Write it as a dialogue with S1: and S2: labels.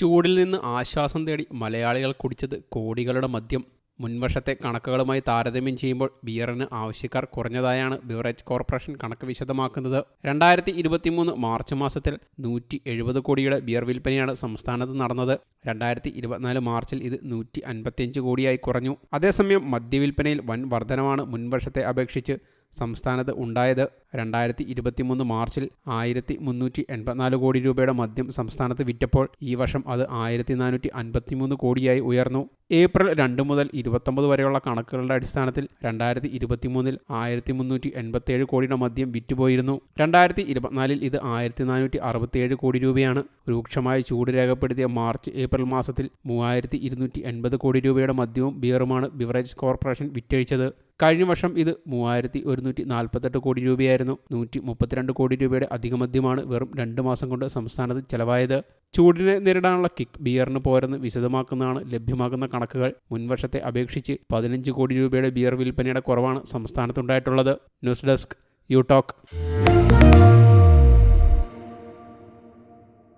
S1: ചൂടിൽ നിന്ന് ആശ്വാസം തേടി മലയാളികൾ കുടിച്ചത് കോടികളുടെ മദ്യം. മുൻവർഷത്തെ കണക്കുകളുമായി താരതമ്യം ചെയ്യുമ്പോൾ ബിയറിന് ആവശ്യക്കാർ കുറഞ്ഞതായാണ് ബിവറേജ് കോർപ്പറേഷൻ കണക്ക് വിശദമാക്കുന്നത്. 2023 മാർച്ച് മാസത്തിൽ 170 കോടിയുടെ ബിയർ വിൽപ്പനയാണ് സംസ്ഥാനത്ത് നടന്നത്. 2024 മാർച്ചിൽ ഇത് 155 കോടിയായി കുറഞ്ഞു. അതേസമയം മദ്യവിൽപ്പനയിൽ വൻ വർധനമാണ് മുൻവർഷത്തെ അപേക്ഷിച്ച് സംസ്ഥാനത്ത് ഉണ്ടായത്. 2023 മാർച്ചിൽ 1384 കോടി രൂപയുടെ മദ്യം സംസ്ഥാനത്ത് വിറ്റപ്പോൾ ഈ വർഷം അത് 1453 കോടിയായി ഉയർന്നു. ഏപ്രിൽ 2 മുതൽ 29 വരെയുള്ള കണക്കുകളുടെ അടിസ്ഥാനത്തിൽ 2023 1387 കോടിയുടെ മദ്യം വിറ്റുപോയിരുന്നു. 2024 ഇത് 1467 കോടി രൂപയാണ്. രൂക്ഷമായ ചൂട് രേഖപ്പെടുത്തിയ മാർച്ച് ഏപ്രിൽ മാസത്തിൽ 3280 കോടി രൂപയുടെ മദ്യവും ബിയറുമാണ് ബിവറേജ് കോർപ്പറേഷൻ വിറ്റഴിച്ചത്. കഴിഞ്ഞ വർഷം ഇത് 3148 കോടി രൂപയായിരുന്നു. 132 കോടി രൂപയുടെ അധികമദ്യമാണ് വെറും 2 മാസം കൊണ്ട് സംസ്ഥാനത്ത് ചെലവായത്. ചൂടിനെ നേരിടാനുള്ള കിക്ക് ബിയറിന് പോരെന്ന് വിശദമാക്കുന്നതാണ് ലഭ്യമാകുന്ന കണക്കുകൾ. മുൻവർഷത്തെ അപേക്ഷിച്ച് 15 കോടി രൂപയുടെ ബിയർ വിൽപ്പനയുടെ കുറവാണ് സംസ്ഥാനത്തുണ്ടായിട്ടുള്ളത്. News desk you talk.